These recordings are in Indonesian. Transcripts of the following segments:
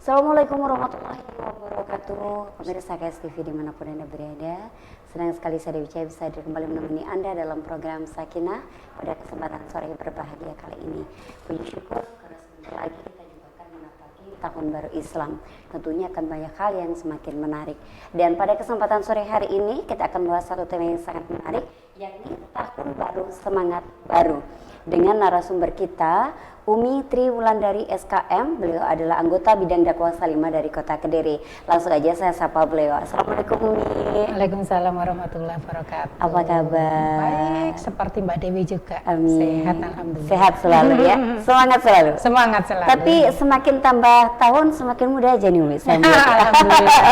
Assalamualaikum warahmatullahi wabarakatuh. Pemirsa KS TV dimanapun Anda berada, senang sekali saya Dewi Cahaya bisa hadir kembali menemani Anda dalam program Sakinah pada kesempatan sore berbahagia kali ini. Puji syukur karena sebentar lagi kita juga akan menapaki tahun baru Islam. Tentunya akan banyak hal yang semakin menarik. Dan pada kesempatan sore hari ini kita akan bahas satu tema yang sangat menarik, yakni tahun baru semangat baru. Dengan narasumber kita Umi Triwulandari SKM, beliau adalah anggota bidang dakwah salimah dari Kota Kediri. Langsung aja saya sapa beliau. Assalamualaikum Umi. Waalaikumsalam warahmatullahi wabarakatuh. Apa kabar? Baik, seperti Mbak Dewi juga. Amin. Sehat alhamdulillah. Sehat selalu ya. Semangat selalu. Semangat selalu. Tapi semakin tambah tahun semakin muda aja nih Umi. Saya melihat. Alhamdulillah.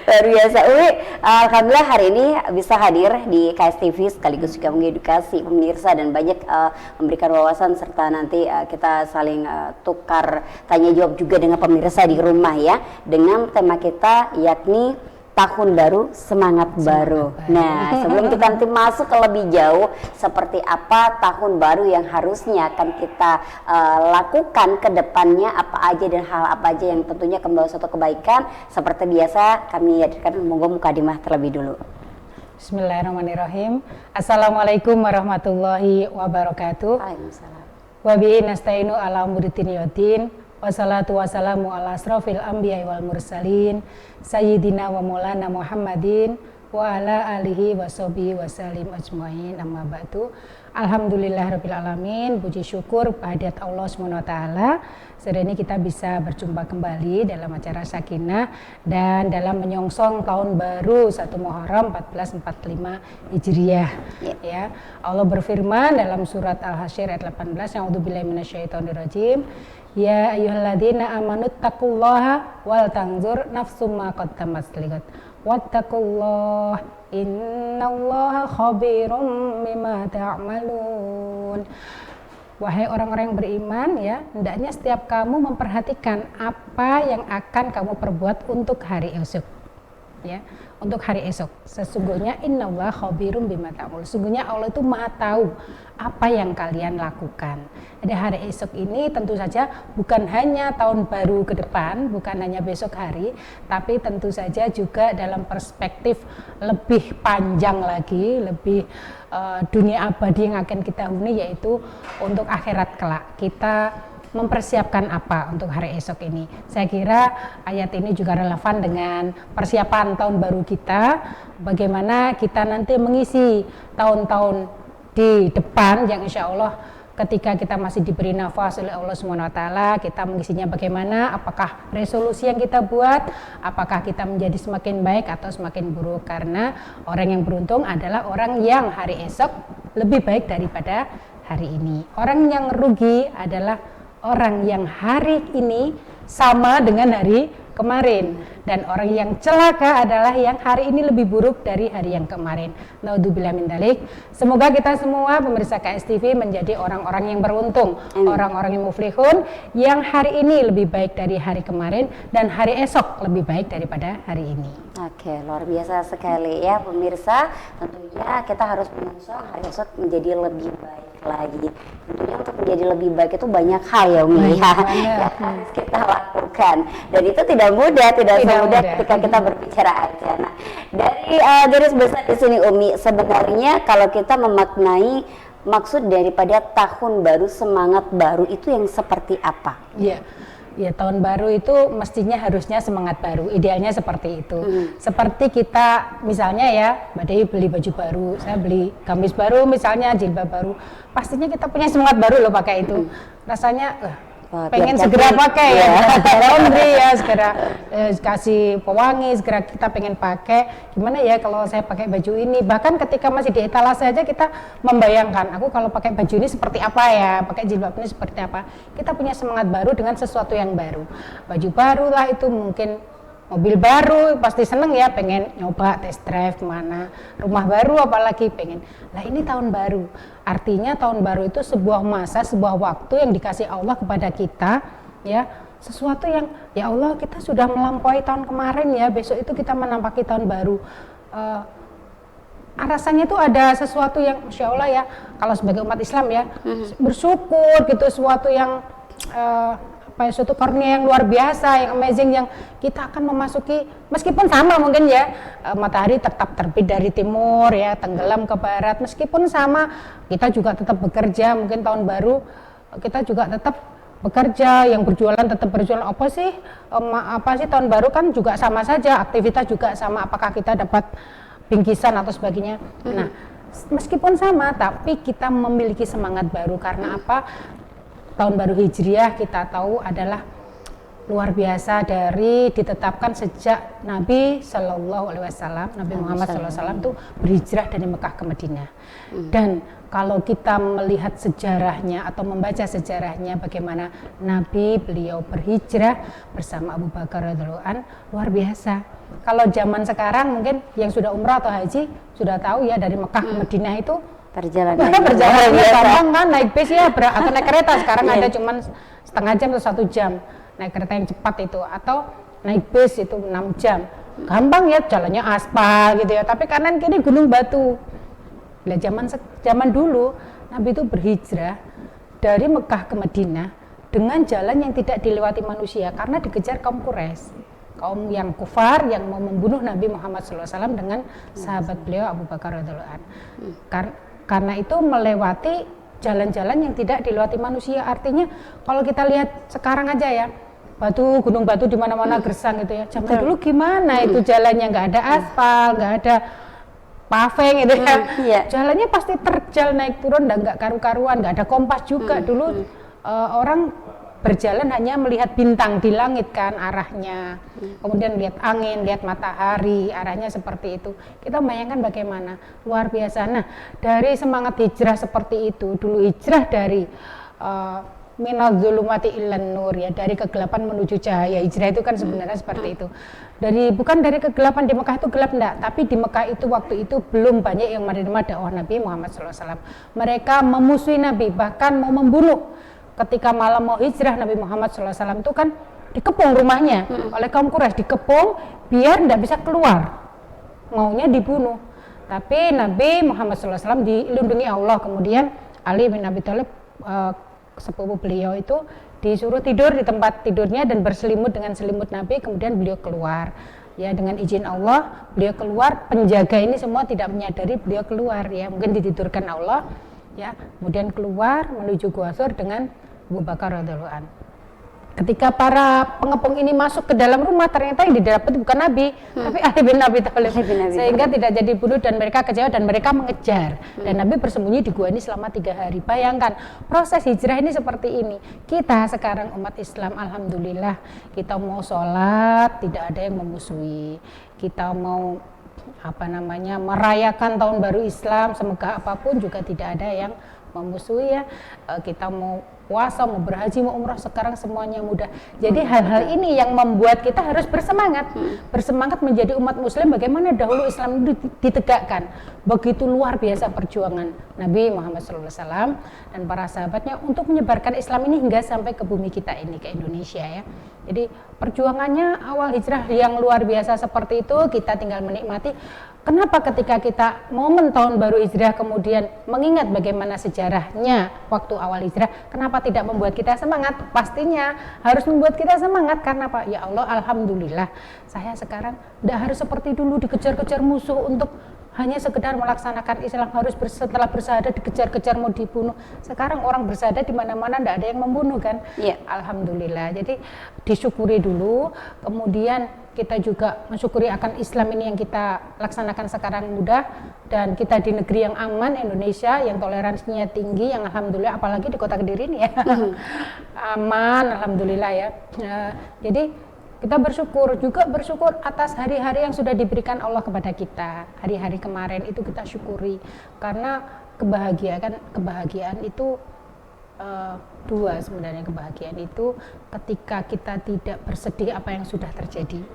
Luar biasa Umi. Alhamdulillah hari ini bisa hadir di KSTV sekaligus juga mengedukasi pemirsa dan banyak memberikan wawasan serta nanti kita saling tukar tanya jawab juga dengan pemirsa di rumah ya, dengan tema kita yakni tahun baru semangat baru. Nah, sebelum kita nanti masuk ke lebih jauh seperti apa tahun baru yang harusnya akan kita lakukan ke depannya, apa aja dan hal apa aja yang tentunya akan membawa suatu kebaikan, seperti biasa kami hadirkan monggo mukadimah terlebih dulu. Bismillahirrahmanirrahim. Assalamualaikum warahmatullahi wabarakatuh. Waalaikumsalam. Wa bihi nasta'inu ala umuri dini waddin. Wassalatu wassalamu ala asrofil anbiya'i wal mursalin sayyidina wa maulana Muhammadin wa ala alihi wa sahbihi wa salim ajmain, amma ba'du. Alhamdulillahirabbil alamin, puji syukur kehadirat Allah SWT. Sore ini kita bisa berjumpa kembali dalam acara Sakinah dan dalam menyongsong tahun baru 1 Muharram 1445 Hijriah. Ya. Allah berfirman dalam surat Al-Hasyr ayat 18, A'udzubillahi minasyaitonirrajim. Ya ayyuhalladzina amanu taqullaha wal tanzur nafsum ma qaddamat ligat wattaqullaha innallaha khabirum bima ta'malun. Wahai orang-orang yang beriman ya, hendaknya setiap kamu memperhatikan apa yang akan kamu perbuat untuk hari esok. Ya, untuk hari esok. Sesungguhnya innallaha khabirum bima ta'malun. Sesungguhnya Allah itu Maha tahu apa yang kalian lakukan. Jadi hari esok ini tentu saja bukan hanya tahun baru ke depan, bukan hanya besok hari, tapi tentu saja juga dalam perspektif lebih panjang lagi, lebih dunia abadi yang akan kita huni, yaitu untuk akhirat kelak. Kita mempersiapkan apa untuk hari esok ini. Saya kira ayat ini juga relevan dengan persiapan tahun baru kita, bagaimana kita nanti mengisi tahun-tahun di depan yang insya Allah ketika kita masih diberi nafas oleh Allah SWT, kita mengisinya bagaimana, apakah resolusi yang kita buat, apakah kita menjadi semakin baik atau semakin buruk. Karena orang yang beruntung adalah orang yang hari esok lebih baik daripada hari ini. Orang yang rugi adalah orang yang hari ini sama dengan hari kemarin, dan orang yang celaka adalah yang hari ini lebih buruk dari hari yang kemarin. Naudzubillah min dzalik. Semoga kita semua pemirsa KSTV menjadi orang-orang yang beruntung, orang-orang yang muflihun, yang hari ini lebih baik dari hari kemarin dan hari esok lebih baik daripada hari ini. Oke, luar biasa sekali ya pemirsa. Tentunya kita harus menyongsong hari esok menjadi lebih baik lagi. Tentunya untuk menjadi lebih baik itu banyak hal ya Umi ya, yang harus kita lakukan. Dan itu tidak mudah, tidak semudah ketika kita berbicara aja. Nah, dari garis besar di sini Umi, sebenarnya kalau kita memaknai maksud daripada tahun baru semangat baru itu yang seperti apa? Iya. Ya, tahun baru itu mestinya harusnya semangat baru, idealnya seperti itu. Seperti kita misalnya ya, Mbak Dewi beli baju baru, saya beli gamis baru misalnya, jilbab baru, pastinya kita punya semangat baru loh pakai itu. Rasanya pengen segera pakai ya, laundry ya, segera kasih pewangi, segera kita pengen pakai. Gimana ya kalau saya pakai baju ini? Bahkan ketika masih di etalase aja kita membayangkan, aku kalau pakai baju ini seperti apa ya, pakai jilbab ini seperti apa. Kita punya semangat baru dengan sesuatu yang baru. Baju baru lah itu, mungkin mobil baru, pasti seneng ya, pengen nyoba test drive kemana. Rumah baru apalagi pengen. Nah ini tahun baru, artinya tahun baru itu sebuah masa, sebuah waktu yang dikasih Allah kepada kita ya, sesuatu yang ya Allah kita sudah melampaui tahun kemarin ya, besok itu kita menampaki tahun baru. Rasanya itu ada sesuatu yang Masya Allah ya, kalau sebagai umat Islam ya, bersyukur gitu, sesuatu yang suatu karunia yang luar biasa, yang amazing, yang kita akan memasuki, meskipun sama mungkin ya, matahari tetap terbit dari timur ya, tenggelam ke barat, meskipun sama, kita juga tetap bekerja. Mungkin tahun baru kita juga tetap bekerja, yang berjualan tetap berjualan. Apa sih tahun baru kan juga sama saja, aktivitas juga sama, apakah kita dapat bingkisan atau sebagainya. Nah, meskipun sama, tapi kita memiliki semangat baru. Karena apa? Tahun baru Hijriah kita tahu adalah luar biasa, dari ditetapkan sejak Nabi Shallallahu Alaihi Wasallam, Nabi Muhammad Shallallahu Alaihi Wasallam itu berhijrah dari Mekah ke Madinah. Dan kalau kita melihat sejarahnya atau membaca sejarahnya bagaimana Nabi beliau berhijrah bersama Abu Bakar radhiyallahu an, luar biasa. Kalau zaman sekarang mungkin yang sudah umrah atau haji sudah tahu ya, dari Mekah ke Madinah itu perjalanan gampang kan, naik bis ya atau naik kereta. Sekarang ada cuman setengah jam atau 1 jam naik kereta yang cepat itu, atau naik bis itu 6 jam. Gampang ya, jalannya aspal gitu ya, tapi kanan kiri gunung batu. Nah, zaman dulu Nabi itu berhijrah dari Mekah ke Madinah dengan jalan yang tidak dilewati manusia karena dikejar kaum Quraisy, kaum yang kufar yang mau membunuh Nabi Muhammad SAW dengan sahabat beliau Abu Bakar radhiyallahu an. Karena itu melewati jalan-jalan yang tidak dilewati manusia. Artinya kalau kita lihat sekarang aja ya, gunung batu di mana-mana gersang gitu ya. Zaman dulu gimana itu jalannya, nggak ada aspal, nggak ada paving gitu ya. Jalannya pasti terjal naik turun dan nggak karu-karuan, nggak ada kompas juga. Dulu orang berjalan hanya melihat bintang di langit kan arahnya, kemudian lihat angin, lihat matahari, arahnya seperti itu. Kita bayangkan bagaimana luar biasa. Nah, dari semangat hijrah seperti itu, dulu hijrah dari minaz zulumati ilan nur ya, dari kegelapan menuju cahaya. Hijrah itu kan sebenarnya seperti itu. Bukan dari kegelapan di Mekah itu gelap, enggak, tapi di Mekah itu waktu itu belum banyak yang menerima dakwah Nabi Muhammad SAW. Mereka memusuhi Nabi, bahkan mau membunuh. Ketika malam mau hijrah, Nabi Muhammad SAW itu kan dikepung rumahnya oleh kaum Quraisy, dikepung biar tidak bisa keluar, maunya dibunuh. Tapi Nabi Muhammad SAW dilindungi Allah. Kemudian Ali bin Abi Thalib, sepupu beliau itu, disuruh tidur di tempat tidurnya dan berselimut dengan selimut Nabi. Kemudian beliau keluar ya, dengan izin Allah beliau keluar. Penjaga ini semua tidak menyadari beliau keluar ya, mungkin ditidurkan Allah ya. Kemudian keluar menuju Gua Sur dengan Abu Bakar radhiyallahu an. Ketika para pengepung ini masuk ke dalam rumah, ternyata yang didapat bukan Nabi, tapi Ali bin Abi Thalib. Sehingga tidak jadi bunuh dan mereka kecewa dan mereka mengejar. Dan Nabi bersembunyi di gua ini selama 3 hari. Bayangkan proses hijrah ini seperti ini. Kita sekarang umat Islam, alhamdulillah, kita mau sholat tidak ada yang memusuhi. Kita mau merayakan tahun baru Islam semoga apapun juga tidak ada yang memusuhi ya. Kita mau puasa, mau berhaji, mau umrah, sekarang semuanya mudah. Jadi hal-hal ini yang membuat kita harus bersemangat, bersemangat menjadi umat muslim. Bagaimana dahulu Islam itu ditegakkan, begitu luar biasa perjuangan Nabi Muhammad SAW dan para sahabatnya untuk menyebarkan Islam ini hingga sampai ke bumi kita ini, ke Indonesia ya. Jadi perjuangannya awal hijrah yang luar biasa seperti itu, kita tinggal menikmati. Kenapa ketika kita momen tahun baru hijrah kemudian mengingat bagaimana sejarahnya waktu awal hijrah, kenapa tidak membuat kita semangat? Pastinya harus membuat kita semangat. Karena apa? Ya Allah, alhamdulillah saya sekarang tidak harus seperti dulu dikejar-kejar musuh untuk hanya sekedar melaksanakan Islam, harus setelah bersyahadat dikejar-kejar mau dibunuh. Sekarang orang bersyahadat di mana-mana tidak ada yang membunuh kan? Ya. Alhamdulillah. Jadi disyukuri dulu, kemudian kita juga mensyukuri akan Islam ini yang kita laksanakan sekarang mudah, dan kita di negeri yang aman, Indonesia, yang toleransinya tinggi, yang alhamdulillah, apalagi di kota Kediri ini ya, aman, alhamdulillah ya. Jadi kita bersyukur atas hari-hari yang sudah diberikan Allah kepada kita. Hari-hari kemarin itu kita syukuri, karena kebahagiaan itu dua sebenarnya. Kebahagiaan itu ketika kita tidak bersedih apa yang sudah terjadi.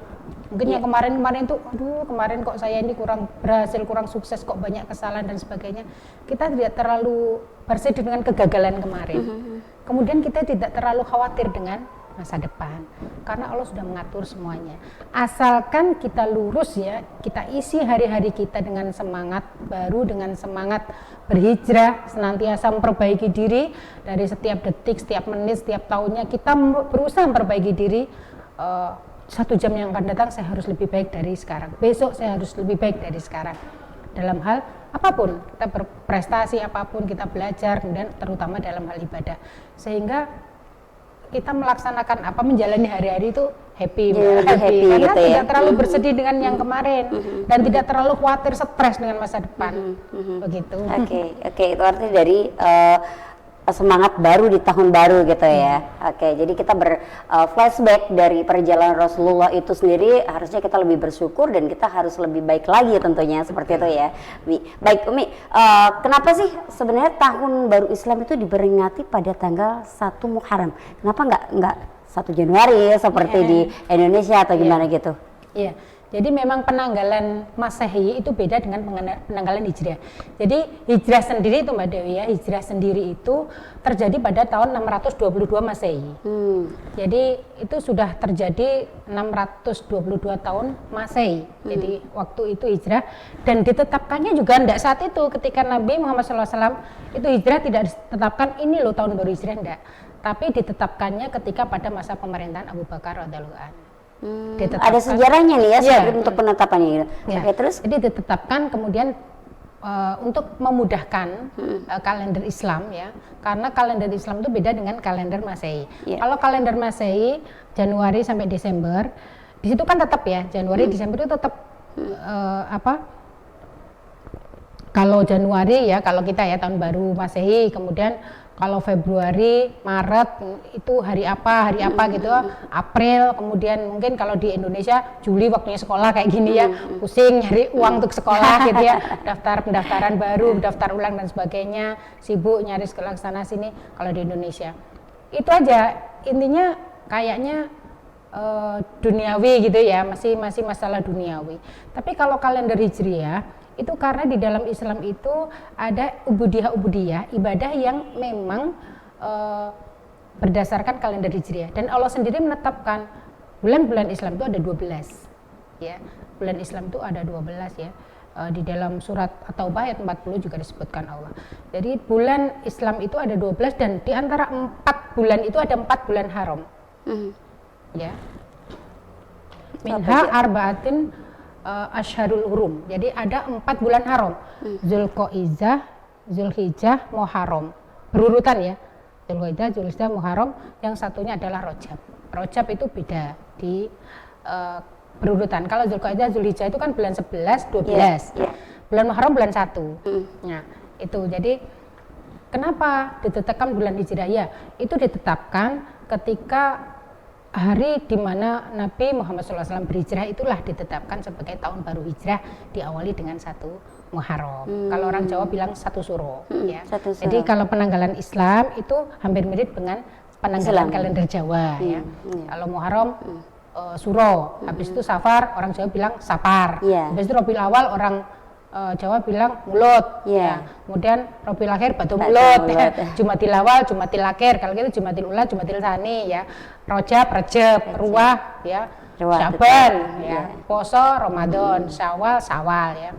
Mungkin yang kemarin tuh, kemarin kok saya ini kurang berhasil, kurang sukses, kok banyak kesalahan dan sebagainya. Kita tidak terlalu bersedih dengan kegagalan kemarin. Kemudian kita tidak terlalu khawatir dengan masa depan. Karena Allah sudah mengatur semuanya. Asalkan kita lurus ya, kita isi hari-hari kita dengan semangat baru, dengan semangat berhijrah, senantiasa memperbaiki diri dari setiap detik, setiap menit, setiap tahunnya kita berusaha memperbaiki diri. 1 jam yang akan datang saya harus lebih baik dari sekarang. Besok saya harus lebih baik dari sekarang. Dalam hal apapun, kita berprestasi apapun, kita belajar, kemudian terutama dalam hal ibadah. Sehingga kita melaksanakan menjalani hari-hari itu happy karena gitu ya. tidak terlalu bersedih dengan yang kemarin dan tidak terlalu khawatir, stres dengan masa depan. Begitu. Oke, itu artinya dari semangat baru di tahun baru gitu ya. Oke, jadi kita flashback dari perjalanan Rasulullah itu sendiri, harusnya kita lebih bersyukur dan kita harus lebih baik lagi tentunya, seperti itu ya. Baik Umi, kenapa sih sebenarnya tahun baru Islam itu diperingati pada tanggal 1 Muharram? Kenapa nggak 1 Januari seperti di Indonesia atau gimana gitu? Iya. Jadi memang penanggalan Masehi itu beda dengan penanggalan Hijriah. Jadi Hijrah sendiri itu Mbak Dewi ya, Hijrah sendiri itu terjadi pada tahun 622 Masehi. Jadi itu sudah terjadi 622 tahun Masehi. Jadi waktu itu Hijrah, dan ditetapkannya juga tidak saat itu ketika Nabi Muhammad SAW itu Hijrah tidak ditetapkan ini loh tahun baru Hijrah, enggak. Tapi ditetapkannya ketika pada masa pemerintahan Abu Bakar radhiyallahu anhu. Ada sejarahnya nih ya, untuk penetapannya gitu. Ya. Oke, terus? Jadi ditetapkan kemudian untuk memudahkan kalender Islam ya, karena kalender Islam itu beda dengan kalender Masehi. Kalau kalender Masehi Januari sampai Desember, di situ kan tetap ya Januari Desember itu tetap kalau Januari ya, kalau kita ya tahun baru Masehi, kemudian kalau Februari, Maret itu hari apa gitu, April, kemudian mungkin kalau di Indonesia Juli waktunya sekolah kayak gini ya, pusing nyari uang untuk sekolah gitu ya, pendaftaran baru, daftar ulang dan sebagainya, sibuk nyari sekolah sana sini. Kalau di Indonesia itu aja intinya kayaknya duniawi gitu ya, masih masalah duniawi. Tapi kalau kalender Hijriah itu karena di dalam Islam itu ada ubudiyah, ibadah yang memang berdasarkan kalender Hijriah, dan Allah sendiri menetapkan bulan-bulan Islam itu ada 12 ya. Bulan Islam itu ada 12 ya. Di dalam surat At-Taubah ayat 40 juga disebutkan Allah. Jadi bulan Islam itu ada 12, dan di antara 4 bulan itu ada 4 bulan haram. Ya. Minha arba'atin Asyharul Hurum. Jadi ada 4 bulan haram. Zulqa'dah, Zulhijjah, Muharram. Berurutan ya. Zulqa'dah, Zulhijjah, Muharram. Yang satunya adalah Rajab. Rajab itu beda di berurutan. Kalau Zulqa'dah, Zulhijjah itu kan bulan 11, 12. Bulan Muharram bulan 1. Nah, itu. Jadi kenapa ditetapkan bulan Hijriah? Ya, itu ditetapkan ketika hari di mana Nabi Muhammad SAW berhijrah, itulah ditetapkan sebagai tahun baru hijrah, diawali dengan 1 Muharram. Kalau orang Jawa bilang 1 Suro ya. Jadi kalau penanggalan Islam itu hampir mirip dengan penanggalan kalender Jawa ya. Kalau Muharram Suro, habis itu Safar orang Jawa bilang Sapar. Habis itu Rabiul Awal orang Jawa bilang mulut, ya. Kemudian Rabiul Akhir batu mulut, Jumatil Awal, Jumatil Akhir, kalau gitu Jumatil Ula, Jumatil Tsani, ya. Rajab, Ruah, ya. Syaban, ya. Poso, Ramadan, Syawal, Syawal, ya.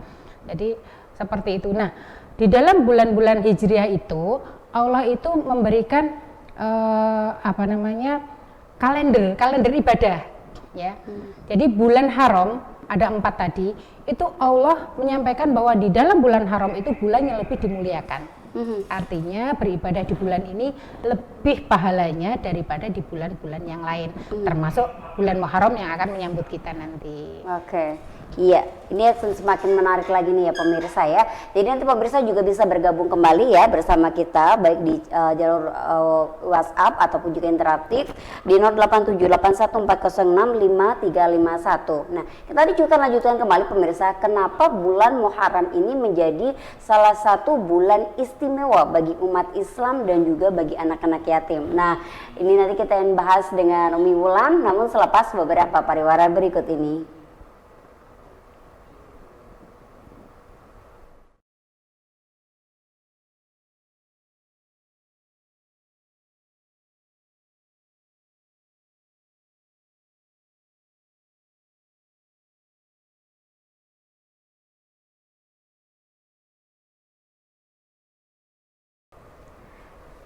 Jadi seperti itu. Nah, di dalam bulan-bulan Hijriah itu Allah itu memberikan kalender ibadah, ya. Jadi bulan haram ada 4 tadi, itu Allah menyampaikan bahwa di dalam bulan haram itu bulan yang lebih dimuliakan. Artinya beribadah di bulan ini lebih pahalanya daripada di bulan-bulan yang lain, termasuk bulan Muharram yang akan menyambut kita nanti. Iya, ini semakin menarik lagi nih ya pemirsa ya. Jadi nanti pemirsa juga bisa bergabung kembali ya bersama kita, baik di jalur WhatsApp ataupun juga interaktif di 087814065351. Nah, kita juga lanjutkan kembali pemirsa, kenapa bulan Muharram ini menjadi salah satu bulan istimewa bagi umat Islam dan juga bagi anak-anak yatim. Nah, ini nanti kita yang bahas dengan Umi Wulan, namun selepas beberapa pariwara berikut ini.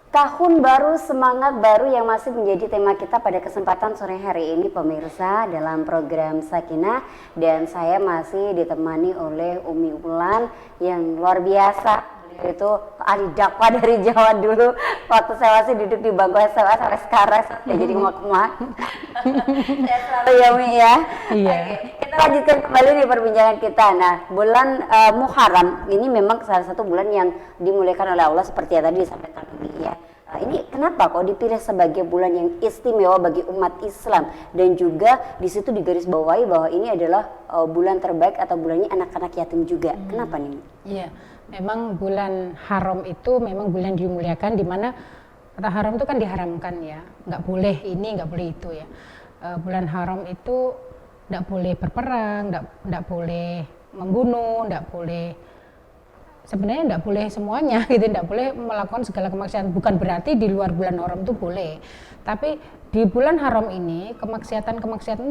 Tahun baru, semangat baru yang masih menjadi tema kita pada kesempatan sore hari ini pemirsa dalam program Sakinah, dan saya masih ditemani oleh Umi Ulan yang luar biasa. Beliau itu ahli dakwah dari Jawa dulu, waktu saya masih duduk di bangku SMA sampai sekarang saya jadi emak-emak. Saya selalu ya Umi ya. Iya. Oke, kita lanjutkan kembali nih perbincangan kita. Nah, bulan Muharram ini memang salah satu bulan yang dimuliakan oleh Allah seperti yang tadi disampaikan Umi ya. Ini kenapa kok dipilih sebagai bulan yang istimewa bagi umat Islam, dan juga di situ digarisbawahi bahwa ini adalah bulan terbaik atau bulannya anak-anak yatim juga. Kenapa nih? Iya, memang bulan haram itu memang bulan dimuliakan, di mana kata haram itu kan diharamkan ya, nggak boleh ini, nggak boleh itu ya. Bulan haram itu nggak boleh berperang, nggak boleh membunuh, nggak boleh, sebenarnya nggak boleh semuanya gitu, nggak boleh melakukan segala kemaksiatan. Bukan berarti di luar bulan haram itu boleh, tapi di bulan haram ini kemaksiatan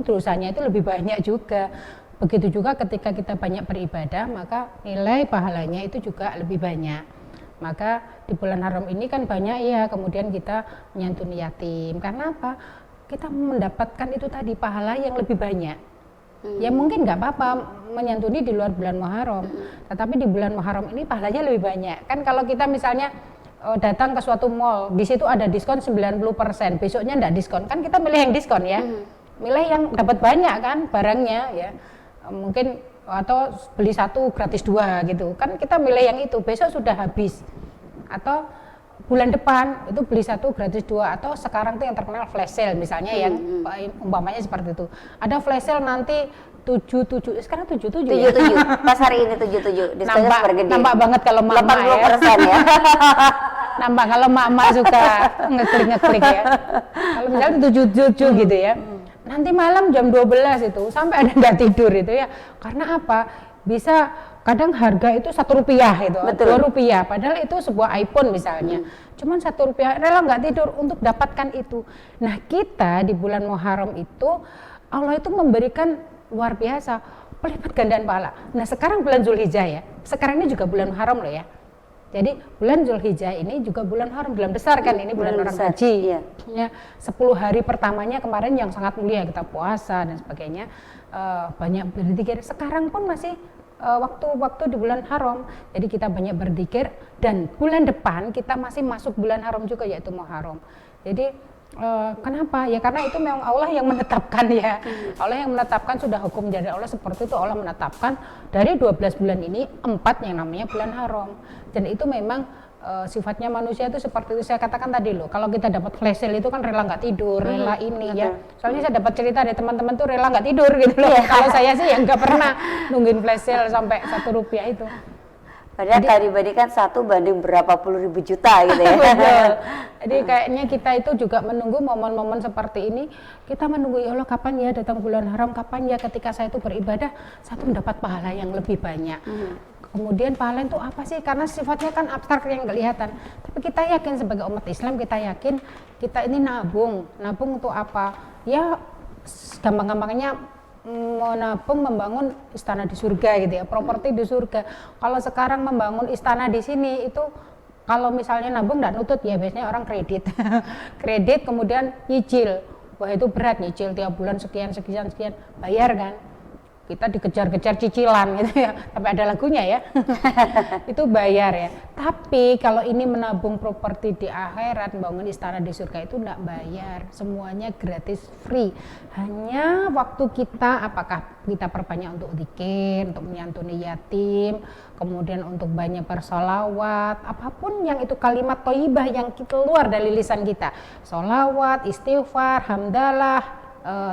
dosanya itu lebih banyak juga. Begitu juga ketika kita banyak beribadah, maka nilai pahalanya itu juga lebih banyak. Maka di bulan haram ini kan banyak ya, kemudian kita menyantuni yatim. Karena apa? Kita mendapatkan itu tadi pahala yang lebih banyak. Ya mungkin nggak apa-apa menyantuni di luar bulan Muharram, tetapi di bulan Muharram ini pahalanya lebih banyak. Kan kalau kita misalnya datang ke suatu mall, di situ ada diskon 90%, besoknya nggak diskon, kan kita milih yang diskon ya, milih yang dapat banyak kan barangnya ya, mungkin atau beli satu gratis dua gitu, kan kita milih yang itu, besok sudah habis. Atau bulan depan itu beli satu gratis dua, atau sekarang tuh yang terkenal flash sale misalnya, yang umpamanya seperti itu, ada flash sale nanti 77, sekarang 77 ya? 77, pas hari ini 77, diskonnya super gede. Nampak banget kalau mama 80% ya. Nampak kalau mama suka ngeklik ya. Kalau misalnya 77 gitu ya, nanti malam jam 12 itu sampai ada nggak tidur itu ya. Karena apa? Bisa kadang harga itu Rp1 itu, Rp2, padahal itu sebuah iPhone misalnya, cuman Rp1 rela nggak tidur untuk dapatkan itu. Nah, kita di bulan Muharram itu Allah itu memberikan luar biasa pelipat gandaan pahala. Nah, sekarang bulan Zulhijjah ya, sekarang ini juga bulan Muharram loh ya. Jadi bulan Zulhijjah ini juga bulan haram, bulan besar kan, ini bulan orang haji ya. 10 hari pertamanya kemarin yang sangat mulia, kita puasa dan sebagainya, banyak berzikir. Sekarang pun masih waktu-waktu di bulan haram, jadi kita banyak berzikir, dan bulan depan kita masih masuk bulan haram juga, yaitu Muharram. Jadi kenapa? Ya karena itu memang Allah yang menetapkan ya. Allah yang menetapkan, sudah hukum dari Allah seperti itu. Allah menetapkan dari 12 bulan ini 4 yang namanya bulan haram. Dan itu memang sifatnya manusia itu seperti itu. Saya katakan tadi loh, kalau kita dapat flash sale itu kan rela nggak tidur, rela ini ya. Soalnya saya dapat cerita dari teman-teman tuh rela nggak tidur gitu loh. Kalau saya sih ya nggak pernah nungguin flash sale sampai Rp1 itu. Padahal tadi kan 1 banding berapa puluh ribu juta gitu ya. Betul. Jadi kayaknya kita itu juga menunggu momen-momen seperti ini. Kita menunggu, ya Allah kapan ya datang bulan haram, kapan ya ketika saya itu beribadah, saya itu mendapat pahala yang lebih banyak. Kemudian pahala itu apa sih? Karena sifatnya kan abstrak yang kelihatan. Tapi kita yakin sebagai umat Islam, kita yakin kita ini nabung untuk apa? Ya gampang-gampangnya menabung membangun istana di surga gitu ya, properti di surga. Kalau sekarang membangun istana di sini itu, kalau misalnya nabung nggak nutut ya, biasanya orang kredit kredit kemudian nyicil. Wah itu berat, nyicil tiap bulan sekian bayar kan, kita dikejar-kejar cicilan gitu ya, tapi ada lagunya ya itu bayar ya. Tapi kalau ini menabung properti di akhirat, bangun istana di surga, itu enggak bayar, semuanya gratis, free. Hanya waktu kita, apakah kita perbanyak untuk zikir, untuk menyantuni yatim, kemudian untuk banyak bersolawat, apapun yang itu kalimat thayyibah yang keluar dari lisan kita, solawat, istighfar, hamdalah,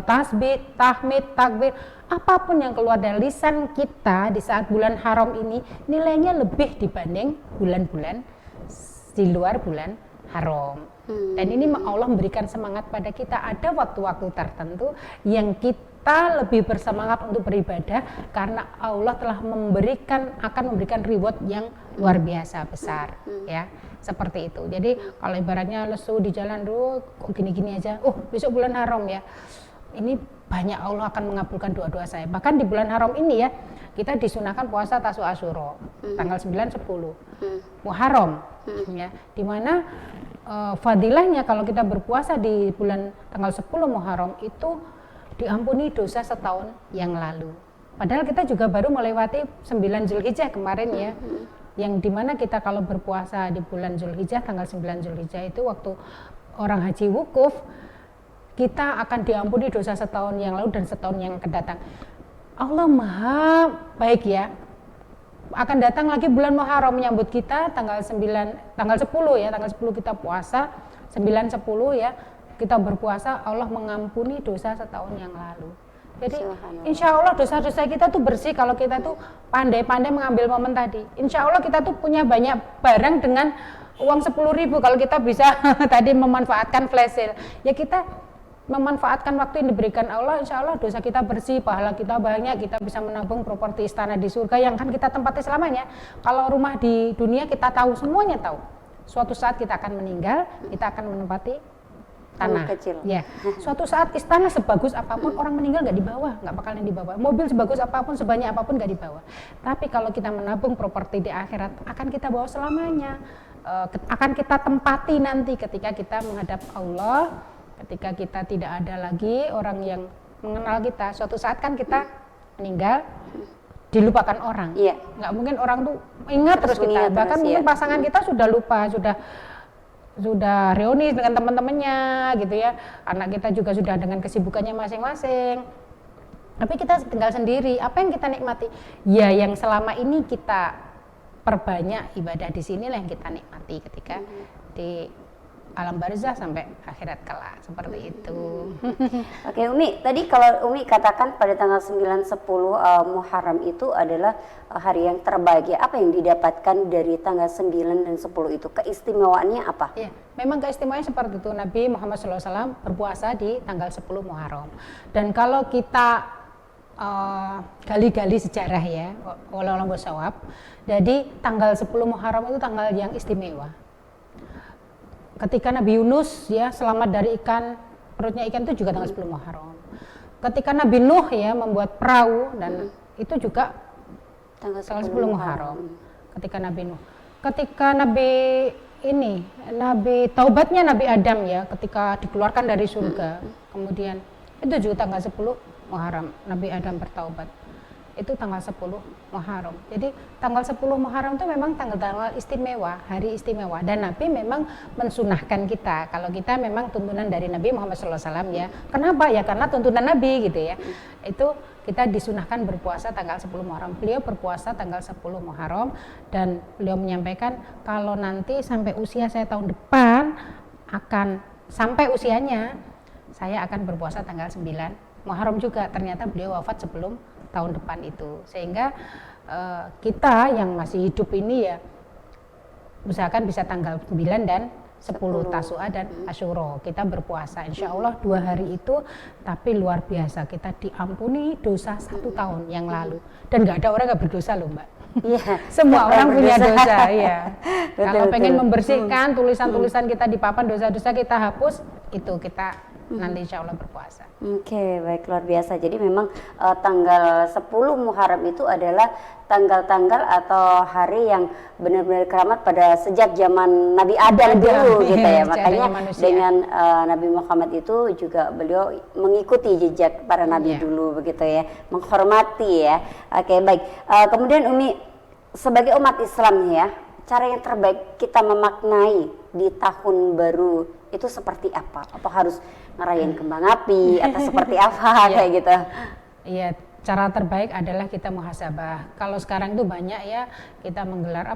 tasbih, tahmid, takbir, apapun yang keluar dari lisan kita di saat bulan haram ini, nilainya lebih dibanding bulan-bulan di luar bulan haram. Dan ini Allah memberikan semangat pada kita. Ada waktu-waktu tertentu yang kita lebih bersemangat untuk beribadah, karena Allah telah akan memberikan reward yang luar biasa besar ya, seperti itu. Jadi kalau ibaratnya lesu di jalan, kok gini-gini aja, besok bulan haram ya, ini banyak Allah akan mengabulkan doa-doa saya. Bahkan di bulan haram ini ya, kita disunahkan puasa Tasu'a Asyura tanggal 9 10 Muharram ya, dimana fadilahnya kalau kita berpuasa di bulan tanggal 10 Muharram itu diampuni dosa setahun yang lalu. Padahal kita juga baru melewati 9 Zulhijjah kemarin ya, yang dimana kita kalau berpuasa di bulan Zulhijjah tanggal 9 Zulhijjah itu waktu orang haji wukuf, kita akan diampuni dosa setahun yang lalu dan setahun yang akan datang. Allah maha baik ya. Akan datang lagi bulan Muharram menyambut kita tanggal 10 ya, tanggal 10 kita puasa, 9 10 ya, kita berpuasa, Allah mengampuni dosa setahun yang lalu. Jadi insya Allah dosa-dosa kita tuh bersih kalau kita tuh pandai-pandai mengambil momen tadi. Insya Allah kita tuh punya banyak barang dengan uang 10.000 kalau kita bisa tadi memanfaatkan flash sale. Ya kita memanfaatkan waktu yang diberikan Allah, insya Allah dosa kita bersih, pahala kita banyak, kita bisa menabung properti istana di surga yang kan kita tempati selamanya. Kalau rumah di dunia kita tahu, semuanya tahu. Suatu saat kita akan meninggal, kita akan menempati tanah kecil. Ya, suatu saat istana sebagus apapun orang meninggal nggak dibawa, nggak bakalan dibawa. Mobil sebagus apapun, sebanyak apapun nggak dibawa. Tapi kalau kita menabung properti di akhirat, akan kita bawa selamanya. Akan kita tempati nanti ketika kita menghadap Allah, ketika kita tidak ada lagi orang yang mengenal kita. Suatu saat kan kita meninggal, dilupakan orang. Iya. Nggak mungkin orang tuh ingat terus kita. Bahkan mungkin pasangan kita sudah lupa, sudah reuni dengan teman-temannya gitu ya, anak kita juga sudah dengan kesibukannya masing-masing, tapi kita tinggal sendiri. Apa yang kita nikmati? Ya yang selama ini kita perbanyak ibadah di sinilah yang kita nikmati ketika di alam barzah sampai akhirat kelak, seperti itu. Oke Umi, tadi kalau Umi katakan pada tanggal 9-10 Muharram itu adalah hari yang terbaik ya. Apa yang didapatkan dari tanggal 9 dan 10 itu? Keistimewaannya apa? Ya, memang keistimewaannya seperti itu. Nabi Muhammad SAW berpuasa di tanggal 10 Muharram. Dan kalau kita gali-gali sejarah ya, walau sawab, jadi tanggal 10 Muharram itu tanggal yang istimewa. Ketika Nabi Yunus ya selamat dari ikan, perutnya ikan itu juga tanggal 10 Muharram. Ketika Nabi Nuh ya membuat perahu dan itu juga tanggal 10 Muharram. Ketika Nabi Nuh. Ketika Nabi taubatnya Nabi Adam ya, ketika dikeluarkan dari surga. Kemudian itu juga tanggal 10 Muharram Nabi Adam bertaubat. Itu tanggal 10 Muharram. Jadi tanggal 10 Muharram itu memang tanggal-tanggal istimewa, hari istimewa. Dan Nabi memang mensunahkan kita, kalau kita memang tuntunan dari Nabi Muhammad SAW ya. Kenapa? Ya karena tuntunan Nabi gitu ya. Itu kita disunahkan berpuasa tanggal 10 Muharram. Beliau berpuasa tanggal 10 Muharram dan beliau menyampaikan kalau nanti sampai usia saya tahun depan akan sampai usianya saya akan berpuasa tanggal 9 Muharram juga. Ternyata beliau wafat sebelum tahun depan itu, sehingga kita yang masih hidup ini ya usahakan bisa tanggal 9 dan 10 Tasu'a dan Asyura kita berpuasa, insya Allah 2 hari itu. Tapi luar biasa, kita diampuni dosa 1 tahun yang lalu, dan nggak ada orang nggak berdosa loh Mbak. Iya, semua orang punya dosa ya. Kalau pengen betul. membersihkan tulisan-tulisan kita di papan, dosa-dosa kita hapus, itu kita nanti insya Allah berpuasa. Oke, baik, luar biasa. Jadi memang tanggal 10 Muharram itu adalah tanggal-tanggal atau hari yang benar-benar keramat pada sejak zaman Nabi Adam dulu gitu ya. Makanya dengan Nabi Muhammad itu juga beliau mengikuti jejak para nabi dulu begitu ya, menghormati ya. Oke, baik. Kemudian Umi, sebagai umat Islam ya, cara yang terbaik kita memaknai di tahun baru itu seperti apa? Apa harus ngerayain kembang api atau seperti apa kayak gitu? Iya, cara terbaik adalah kita muhasabah. Kalau sekarang itu banyak ya kita menggelar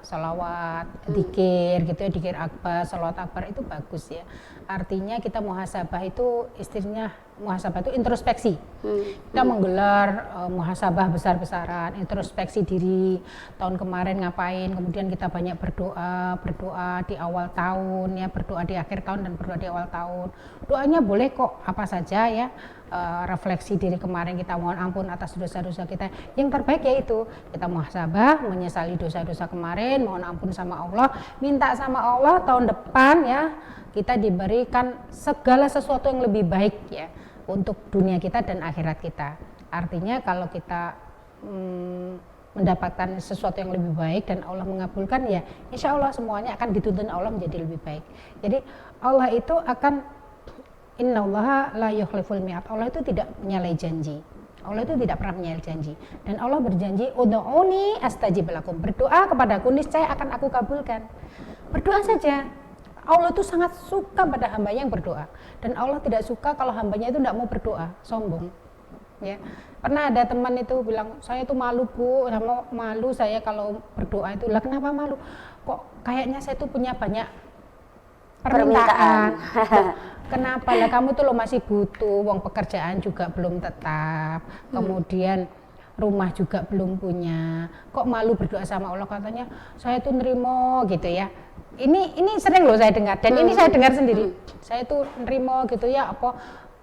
sholawat, dzikir gitu ya, dzikir akbar, sholawat akbar itu bagus ya. Artinya kita muhasabah itu istilahnya muhasabah itu introspeksi. Kita menggelar muhasabah besar-besaran, introspeksi diri, tahun kemarin ngapain, kemudian kita banyak berdoa di awal tahun ya, berdoa di akhir tahun dan berdoa di awal tahun. Doanya boleh kok apa saja ya, refleksi diri kemarin, kita mohon ampun atas dosa-dosa kita. Yang terbaik yaitu kita muhasabah, menyesali dosa-dosa kemarin, mohon ampun sama Allah, minta sama Allah tahun depan ya kita diberikan segala sesuatu yang lebih baik ya untuk dunia kita dan akhirat kita. Artinya kalau kita mendapatkan sesuatu yang lebih baik dan Allah mengabulkan, ya insya Allah semuanya akan dituntun Allah menjadi lebih baik. Jadi Allah itu akan, innallaha la yukhliful mi'ad, Allah itu tidak menyalahi janji. Allah itu tidak pernah menyalahi janji. Dan Allah berjanji, ud'uni astajib lakum, berdoa kepadaku niscaya akan aku kabulkan. Berdoa saja. Allah itu sangat suka pada hambanya yang berdoa. Dan Allah tidak suka kalau hambanya itu tidak mau berdoa, sombong. Ya, pernah ada teman itu bilang, saya itu malu Bu, malu saya kalau berdoa itu. Lah kenapa malu? Kok kayaknya saya itu punya banyak permintaan. Kenapa? Lah kamu tuh lo masih butuh, wong pekerjaan juga belum tetap, kemudian rumah juga belum punya. Kok malu berdoa sama Allah? Katanya saya tuh nerimo gitu ya. Ini sering loh saya dengar, dan ini saya dengar sendiri. Saya tuh nerimo gitu ya, apa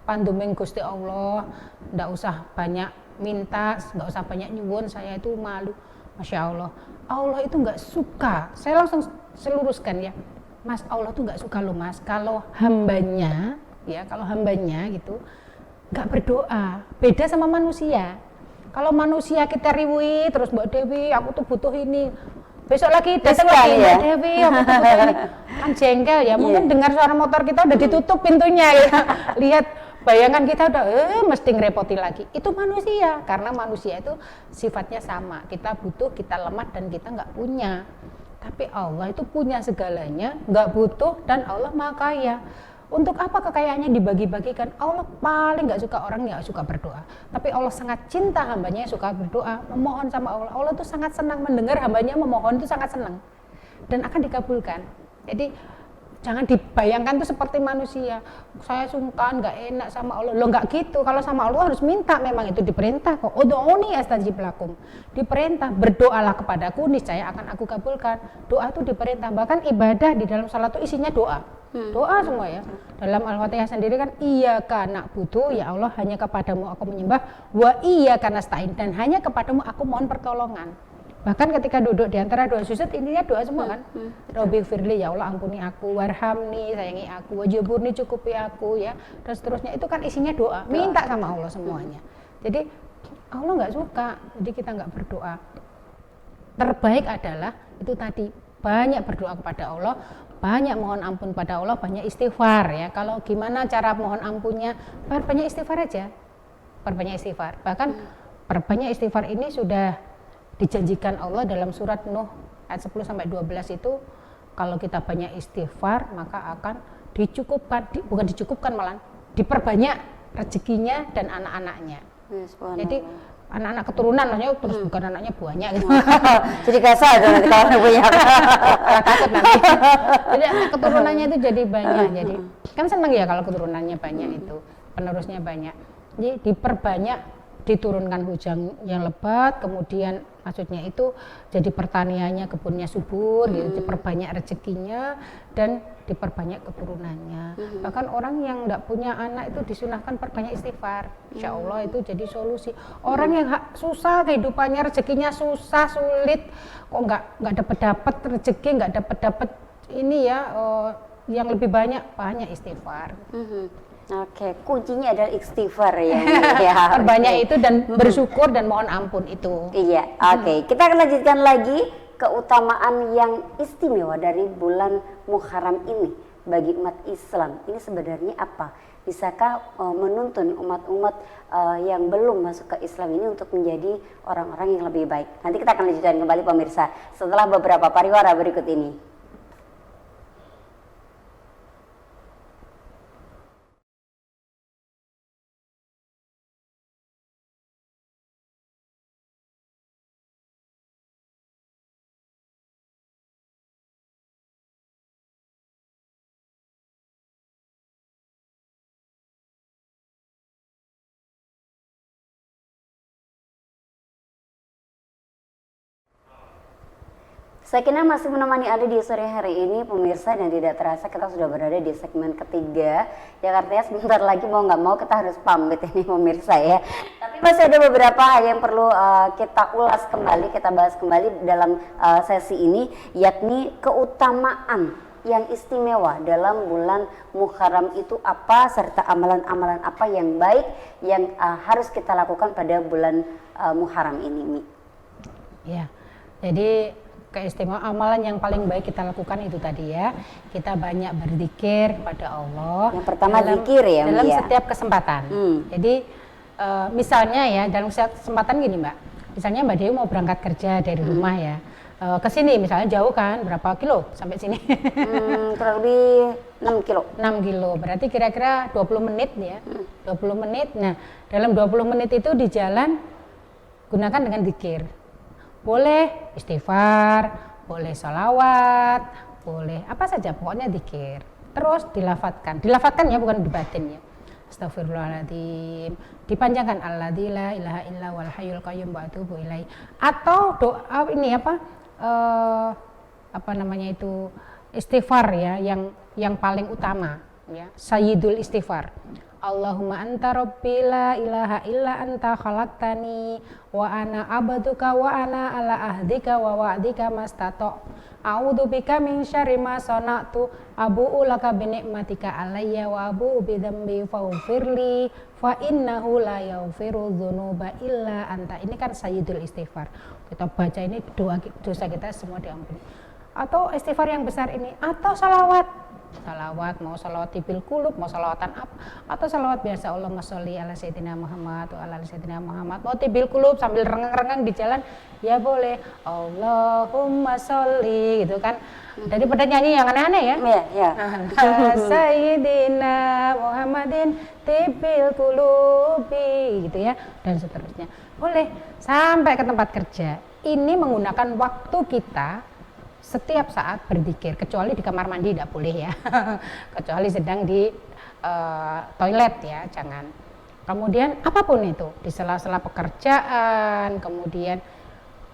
panduming Gusti Allah, ndak usah banyak minta, nggak usah banyak nyuwun, saya itu malu. Masya Allah, Allah itu nggak suka. Saya langsung seluruskan ya, Mas, Allah tuh nggak suka loh Mas kalau hambanya gitu nggak berdoa. Beda sama manusia. Kalau manusia kita riwi terus, Mbak Dewi aku tuh butuh ini, besok lagi datang lagi ya? Mbak Dewi aku tuh butuh ini, kan jengkel ya. Mungkin dengar suara motor kita udah ditutup pintunya ya. Lihat bayangan kita udah mesti ngerepoti lagi. Itu manusia, karena manusia itu sifatnya sama, kita butuh, kita lemah, dan kita nggak punya. Tapi Allah itu punya segalanya, nggak butuh, dan Allah maha kaya. Untuk apa kekayaannya dibagi-bagikan? Allah paling nggak suka orang yang suka berdoa. Tapi Allah sangat cinta hambanya yang suka berdoa, memohon sama Allah. Allah tuh sangat senang mendengar hambanya memohon, itu sangat senang dan akan dikabulkan. Jadi jangan dibayangkan tuh seperti manusia, saya sungkan, nggak enak sama Allah. Lo nggak gitu, kalau sama Allah harus minta, memang itu diperintah kok. Ud'uni astajib lakum, diperintah, berdoalah kepadaku niscaya akan aku kabulkan. Doa itu diperintah, bahkan ibadah di dalam salat itu isinya doa. Doa semua ya. Dalam Al-Fatihah sendiri kan, iyyaka na'budu, ya Allah hanya kepadamu aku menyembah, wa iyyaka nasta'in, dan hanya kepadamu aku mohon pertolongan. Bahkan ketika duduk di antara dua sujud, intinya doa semua kan. Rabbi firli, ya Allah ampuni aku, warhamni, sayangi aku, wajiburni, cukupi aku ya, dan seterusnya. Itu kan isinya doa, minta sama Allah semuanya. Jadi Allah nggak suka, jadi kita nggak berdoa. Terbaik adalah itu tadi, banyak berdoa kepada Allah, banyak mohon ampun pada Allah, banyak istighfar ya. Kalau gimana cara mohon ampunnya? Perbanyak istighfar aja, perbanyak istighfar. Bahkan perbanyak istighfar ini sudah dijanjikan Allah dalam surat Nuh ayat 10 sampai 12 itu, kalau kita banyak istighfar maka akan dicukupkan, bukan dicukupkan malah diperbanyak rezekinya dan anak-anaknya. Jadi anak-anak keturunan maksudnya, terus bukan anaknya banyak gitu. Jadi kasar nanti kalau anak punya. Takut nanti. Jadi anak keturunannya itu jadi banyak. Jadi kan seneng ya kalau keturunannya banyak, itu penerusnya banyak. Jadi diperbanyak, diturunkan hujan yang lebat, kemudian maksudnya itu jadi pertaniannya, kebunnya subur, gitu, diperbanyak rezekinya dan diperbanyak keturunannya. Bahkan orang yang tidak punya anak itu disunahkan perbanyak istighfar. Insya Allah itu jadi solusi. Orang yang susah kehidupannya, rezekinya susah, sulit, kok nggak dapat rezeki, nggak dapat ini ya, yang lebih banyak istighfar. Oke, kuncinya adalah istighfar ya. Perbanyak itu dan bersyukur dan mohon ampun itu. Iya, oke. Kita akan lanjutkan lagi keutamaan yang istimewa dari bulan Muharram ini bagi umat Islam. Ini sebenarnya apa? Bisakah menuntun umat-umat yang belum masuk ke Islam ini untuk menjadi orang-orang yang lebih baik? Nanti kita akan lanjutkan kembali pemirsa setelah beberapa pariwara berikut ini. Sakinah masih menemani Anda di sore hari ini pemirsa, dan tidak terasa kita sudah berada di segmen ketiga. Ya artinya sebentar lagi mau nggak mau kita harus pamit ini pemirsa ya. Tapi masih ada beberapa hal yang perlu kita ulas kembali, kita bahas kembali dalam sesi ini, yakni keutamaan yang istimewa dalam bulan Muharram itu apa, serta amalan-amalan apa yang baik yang harus kita lakukan pada bulan Muharram ini, Mi? Ya, jadi keistimewaan amalan yang paling baik kita lakukan itu tadi ya, kita banyak berzikir kepada Allah. Yang pertama zikir ya, dalam Mi, ya? setiap kesempatan. Jadi misalnya ya, dalam setiap kesempatan gini Mbak, misalnya Mbak Dewi mau berangkat kerja dari rumah ya, ke sini misalnya jauh kan, berapa kilo sampai sini? Kurang lebih 6 kilo. 6 kilo, berarti kira-kira 20 menit ya, 20 menit. Nah, dalam 20 menit itu di jalan gunakan dengan zikir. Boleh istighfar, boleh sholawat, boleh apa saja, pokoknya zikir. Terus dilafatkan ya, bukan dibatin ya. Astagfirullahaladzim, dipanjangkan alladzi la ilaha illa wal hayyul qayyum wa atubu ilaihi. Atau doa ini apa namanya itu, istighfar ya, yang paling utama ya, sayyidul istighfar. Allahumma anta rabbi la ilaha illa anta khalaqtani wa ana abduka wa ana ala ahdika wa wa'dika mastato' a'udzu bika min syarri ma sana'tu abu'u laka bi ni'matika alayya wa abu'u bi dzambi faghfirli fa innahu la yaghfiru dzunuba illa anta. Ini kan sayyidul istighfar. Kita baca ini, dosa kita semua diampuni. Atau istighfar yang besar ini, atau salawat, mau salawat tibil kulub, mau salawatan apa, atau salawat biasa, Allahumma sholli ala sayyidina Muhammad wa ala sayyidina Muhammad. Mau tibil kulub sambil rengang-rengang di jalan ya boleh, Allahumma sholli gitu kan, daripada nyanyi yang aneh-aneh ya. Ya. Ala sayyidina Muhammadin tibil kulubi gitu ya, dan seterusnya. Boleh sampai ke tempat kerja. Ini menggunakan waktu kita setiap saat berzikir, kecuali di kamar mandi tidak boleh ya. Kecuali sedang di toilet ya, jangan. Kemudian apapun itu, di sela-sela pekerjaan, kemudian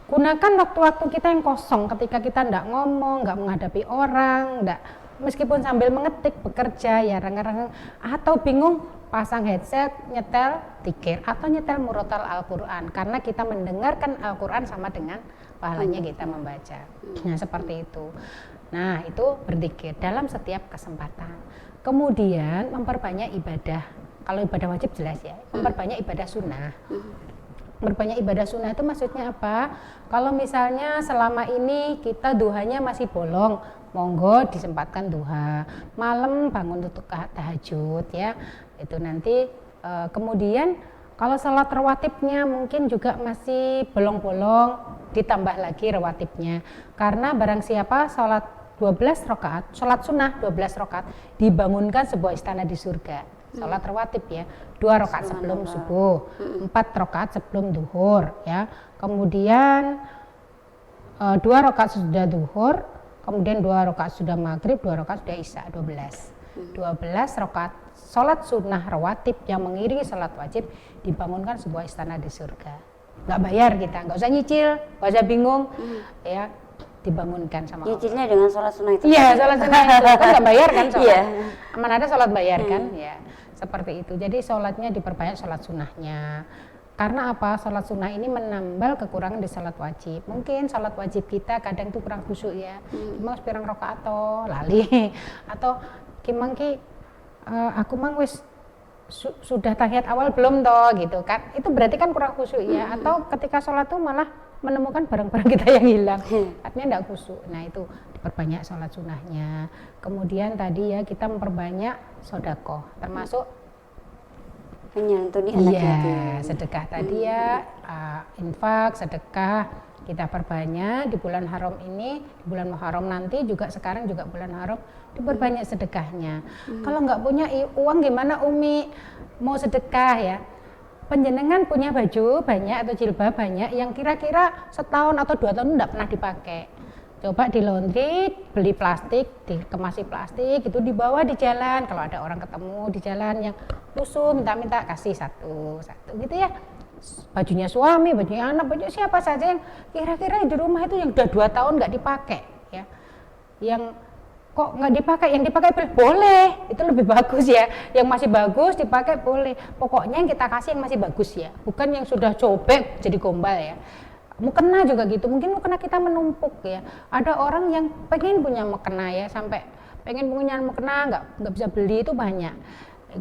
gunakan waktu-waktu kita yang kosong ketika kita tidak ngomong, nggak menghadapi orang, meskipun sambil mengetik, bekerja ya, rengang-rengang, atau bingung, pasang headset, nyetel zikir atau nyetel murotal Al-Quran, karena kita mendengarkan Al-Quran sama dengan pahalanya kita membaca. Nah, seperti itu. Nah, itu berzikir dalam setiap kesempatan. Kemudian memperbanyak ibadah. Kalau ibadah wajib jelas ya, memperbanyak ibadah sunnah. Memperbanyak ibadah sunnah itu maksudnya apa? Kalau misalnya selama ini kita duhanya masih bolong, monggo disempatkan duha. Malam bangun untuk tahajud ya. Itu nanti kemudian kalau salat rawatibnya mungkin juga masih bolong-bolong, ditambah lagi rawatibnya. Karena barang siapa salat 12 rakaat, salat sunnah 12 rakaat, dibangunkan sebuah istana di surga. Salat rawatib ya, 2 rakaat sebelum subuh, 4 rakaat sebelum duhur ya. Kemudian 2 rakaat sudah duhur, kemudian 2 rakaat sudah maghrib, 2 rakaat sudah isya, 12 rakaat salat sunnah rawatib yang mengiringi salat wajib, dibangunkan sebuah istana di surga. Nggak bayar kita, nggak usah nyicil, nggak usah bingung ya, dibangunkan sama Allah. Nyicilnya dengan sholat sunnah itu? Iya, sholat sunnah itu kan nggak bayar kan sholat. Iya. Mana ada sholat bayar kan ya, seperti itu. Jadi sholatnya diperbanyak, sholat sunnahnya. Karena apa? Sholat sunnah ini menambal kekurangan di sholat wajib. Mungkin sholat wajib kita kadang tuh kurang khusyuk ya, cuma sepirang rakaat atau lali atau kimangki aku mang wis sudah tahiyat awal belum toh gitu kan, itu berarti kan kurang khusyuk ya. Atau ketika sholat tuh malah menemukan barang-barang kita yang hilang, artinya tidak khusyuk. Nah, itu diperbanyak sholat sunnahnya. Kemudian tadi ya, kita memperbanyak sedekah, termasuk menyantuni anak yatim. Sedekah tadi ya, infak, sedekah kita perbanyak di bulan haram ini, di bulan Muharram nanti juga, sekarang juga bulan haram, diperbanyak sedekahnya. Kalau nggak punya uang gimana Umi mau sedekah ya? Penjenengan punya baju banyak atau jilbab banyak yang kira-kira setahun atau 2 tahun tidak pernah dipakai. Coba di laundry, beli plastik, dikemasi plastik, itu dibawa di jalan. Kalau ada orang ketemu di jalan yang lusuh, minta-minta kasih satu gitu ya. Bajunya suami, bajunya anak, baju siapa saja yang kira-kira di rumah itu yang udah 2 tahun nggak dipakai ya. Yang kok nggak dipakai, yang dipakai boleh, itu lebih bagus ya. Yang masih bagus dipakai boleh. Pokoknya yang kita kasih yang masih bagus ya, bukan yang sudah cobek jadi gombal ya. Mukena juga gitu, mungkin mukena kita menumpuk ya. Ada orang yang pengen punya mukena ya, sampai pengen punya mukena nggak bisa beli, itu banyak.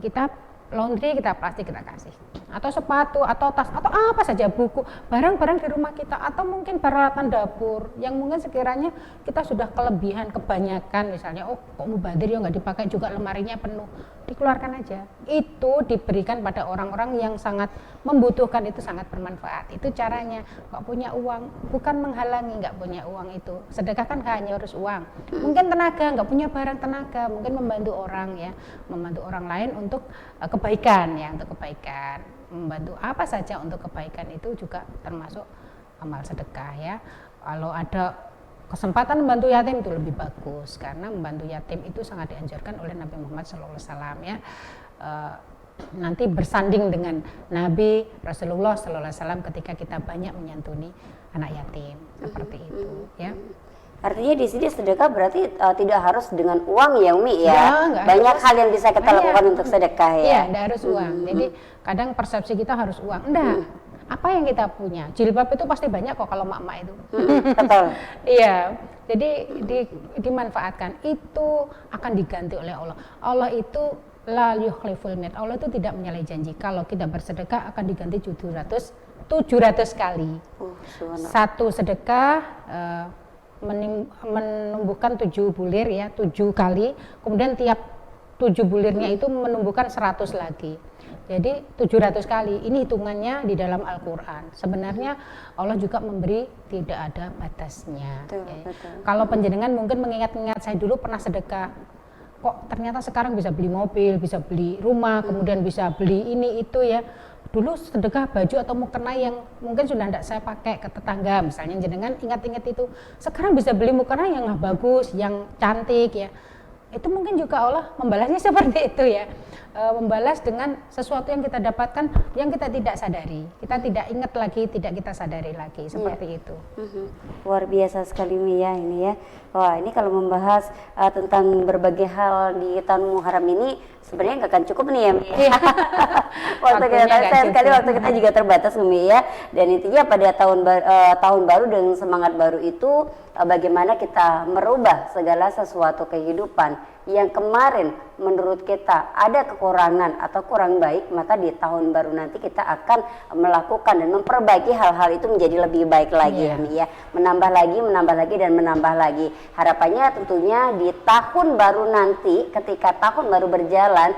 Kita laundry, kita plastik kita kasih, atau sepatu, atau tas, atau apa saja, buku, barang-barang di rumah kita, atau mungkin peralatan dapur yang mungkin sekiranya kita sudah kelebihan, kebanyakan, misalnya kok mubazir ya nggak dipakai juga, lemarinya penuh, dikeluarkan aja. Itu diberikan pada orang-orang yang sangat membutuhkan, itu sangat bermanfaat. Itu caranya. Nggak punya uang bukan menghalangi nggak punya uang, itu sedekah kan hanya harus uang. Mungkin tenaga, nggak punya barang, tenaga mungkin membantu orang ya, membantu orang lain untuk kebaikan ya, untuk kebaikan, membantu apa saja untuk kebaikan, itu juga termasuk amal sedekah ya. Kalau ada kesempatan membantu yatim itu lebih bagus, karena membantu yatim itu sangat dianjurkan oleh Nabi Muhammad SAW ya. Nanti bersanding dengan Nabi Rasulullah SAW ketika kita banyak menyantuni anak yatim, seperti itu ya. Artinya di sini sedekah berarti tidak harus dengan uang ya Umi ya. harus. Banyak hal yang bisa kita lakukan untuk sedekah ya. Iya, tidak harus uang. Jadi kadang persepsi kita harus uang. Enggak. Apa yang kita punya? Jilbab itu pasti banyak kok kalau mak-mak itu. Betul. Iya. Jadi dimanfaatkan. Itu akan diganti oleh Allah. Allah itu la yukhliful mi'ad. Allah itu tidak menyalahi janji. Kalau kita bersedekah akan diganti 700 kali. Satu sedekah menumbuhkan 7 bulir ya, 7 kali, kemudian tiap 7 bulirnya itu menumbuhkan 100 lagi. Jadi 700 kali. Ini hitungannya di dalam Al-Qur'an. Sebenarnya Allah juga memberi tidak ada batasnya. Betul. Kalau panjenengan mungkin mengingat-ingat, saya dulu pernah sedekah, kok ternyata sekarang bisa beli mobil, bisa beli rumah, kemudian bisa beli ini itu ya. Dulu sedekah baju atau mukena yang mungkin sudah tidak saya pakai ke tetangga, misalnya jenengan ingat-ingat itu, sekarang bisa beli mukena yang bagus, yang cantik ya. Itu mungkin juga Allah membalasnya seperti itu ya, membalas dengan sesuatu yang kita dapatkan yang kita tidak sadari, kita tidak ingat lagi, tidak kita sadari lagi, seperti itu. Luar biasa sekali Mia ini ya. Wah, ini kalau membahas tentang berbagai hal di tahun Muharram ini sebenarnya nggak akan cukup nih ya Mia. Waktu kita sayang sekali, waktu kita juga terbatas Umi ya. Dan intinya pada tahun baru dengan semangat baru itu bagaimana kita merubah segala sesuatu kehidupan yang kemarin menurut kita ada kekurangan atau kurang baik, maka di tahun baru nanti kita akan melakukan dan memperbaiki hal-hal itu menjadi lebih baik lagi ya Mia. Menambah lagi dan menambah lagi. Harapannya tentunya di tahun baru nanti, ketika tahun baru berjalan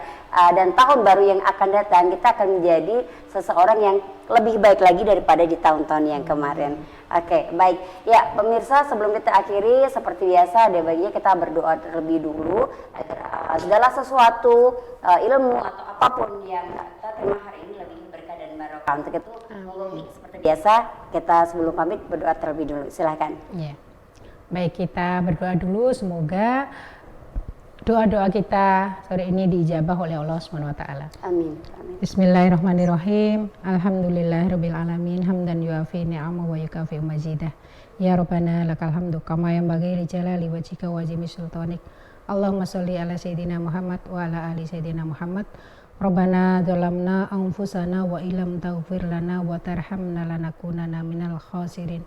dan tahun baru yang akan datang, kita akan menjadi seseorang yang lebih baik lagi daripada di tahun-tahun yang kemarin. Oke, baik. Ya, pemirsa, sebelum kita akhiri seperti biasa ada baiknya kita berdoa terlebih dulu agar segala sesuatu, ilmu atau apapun yang kita terima hari ini lebih berkah dan barokah. Untuk itu, seperti biasa kita sebelum pamit berdoa terlebih dulu. Silakan. Ya. Baik, kita berdoa dulu, semoga doa-doa kita sore ini diijabah oleh Allah Subhanahu wa taala. Amin. Bismillahirrahmanirrahim. Alhamdulillahirabbil alamin, hamdan yuafi ni'amahu wa yukafi mazidah. Ya Rabbana lakal hamdu kama yanbaghi li jalali wajhika wa azimi sultanik. Allahumma sholli ala sayidina Muhammad wa ala ali sayidina Muhammad. Rabbana dzalamna anfusana wa illam taghfir lana wa tarhamna lanakunanna minal khasirin.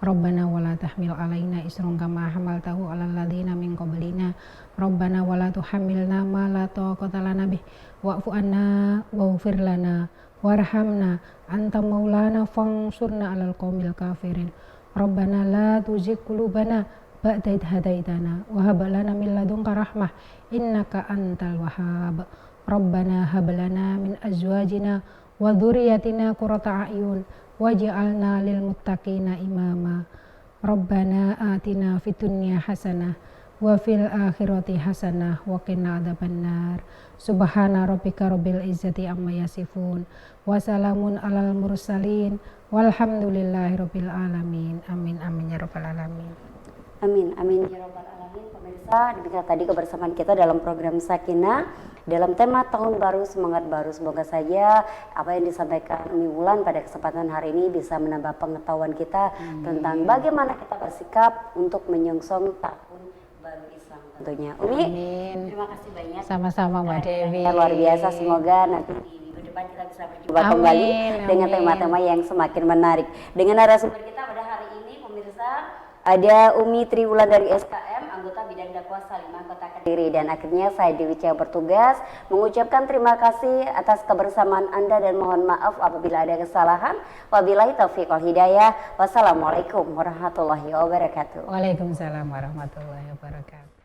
Rabbana wala tahmil alaina isran kama hamaltahu alal ladzina min qablina. Rabbana wala tuhammilna ma la taqata lana bih wa'fu anna waghfir lana warhamna anta maulana fansurna alal qaumil kafirin. Rabbana la tuzigh qulubana ba'da idh hadaitana wa hab lana min ladunka rahmah innaka antal wahhab. Rabbana hab lana min azwajina wa dzurriyyatina qurrata a'yun waj'alna lil muttaqina imama. Rabbana atina fid dunya hasanah wa fil akhirati hasanah wa qina adzabannar. Subhana rabbika rabbil izzati amma yasifun wa salamun alal mursalin walhamdulillahi rabbil alamin. Amin amin ya rabbal alamin. Amin amin ya rabbal alamin. Pemirsa, demikian tadi kebersamaan kita dalam program Sakinah dalam tema tahun baru semangat baru. Semoga saja apa yang disampaikan Umi Wulan pada kesempatan hari ini bisa menambah pengetahuan kita tentang bagaimana kita bersikap untuk menyongsong tahun baru Islam tentunya. Umi, terima kasih banyak. Sama-sama Mbak Dewi. Luar biasa, semoga nanti di minggu depan kita bisa berjumpa kembali dengan tema-tema yang semakin menarik. Dengan narasumber kita pada hari ini pemirsa, Ada Umi Triwulan dari SKM, anggota bidang dakwah Salimah Kota Kediri. Dan akhirnya saya Dewi Cia bertugas mengucapkan terima kasih atas kebersamaan Anda dan mohon maaf apabila ada kesalahan. Wabillahi taufiq wal hidayah. Wassalamualaikum warahmatullahi wabarakatuh. Waalaikumsalam warahmatullahi wabarakatuh.